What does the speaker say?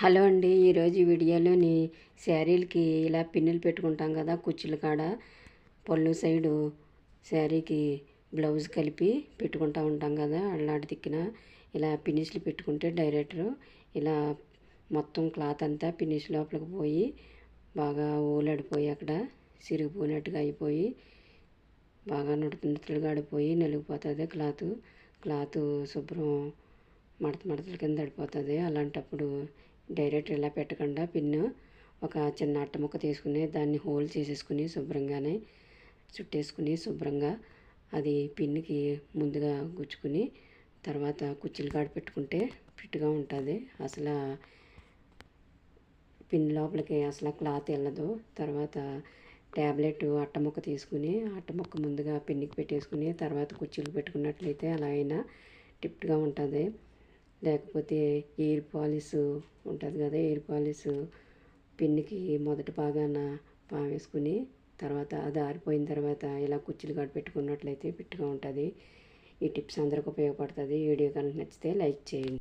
Hello అండి. ఈరోజు ఈ వీడియోలోని శారీలకి ఇలా పిన్నులు పెట్టుకుంటాం కదా, కుచ్చుల కాడ పళ్ళు సైడు శారీకి బ్లౌజ్ కలిపి పెట్టుకుంటూ ఉంటాం కదా, అల్లాడి తిక్కిన ఇలా పిన్నిస్లు పెట్టుకుంటే డైరెక్టరు ఇలా మొత్తం క్లాత్ అంతా పిన్నిస్ లోపలికి పోయి బాగా ఊలడిపోయి అక్కడ సిరిగిపోయినట్టుగా అయిపోయి బాగా నుడతలుగా ఆడిపోయి నలిగిపోతుంది క్లాత్ శుభ్రం మడతల కింద పడిపోతుంది. అలాంటప్పుడు డైరెక్ట్ ఇలా పెట్టకుండా పిన్ను ఒక చిన్న అట్ట ముక్క తీసుకుని దాన్ని హోల్ చేసేసుకుని శుభ్రంగానే చుట్టేసుకుని శుభ్రంగా అది పిన్నుకి ముందుగా గుచ్చుకుని తర్వాత కుచ్చుల కాడ పెట్టుకుంటే ఫిట్గా ఉంటుంది. అసలు పిన్ లోపలికి అసలు క్లాత్ వెళ్ళదు. తర్వాత ట్యాబ్లెట్ అట్ట ముక్క తీసుకుని అట్ట ముక్క ముందుగా పిన్నికి పెట్టేసుకుని తర్వాత కుర్చీలు పెట్టుకున్నట్లయితే అలా అయినా టిప్ట్గా ఉంటుంది. లేకపోతే ఎయిర్ పాలిష్ ఉంటుంది కదా, ఎయిర్ పాలిష్ పిన్నికి మొదటి భాగాన వేసుకుని తర్వాత అది ఆరిపోయిన తర్వాత ఇలా కుర్చీలు కాడ పెట్టుకున్నట్లయితే ఫిట్గా ఉంటుంది. ఈ టిప్స్ అందరికి ఉపయోగపడుతుంది. వీడియో కనుక నచ్చితే లైక్ చేయండి.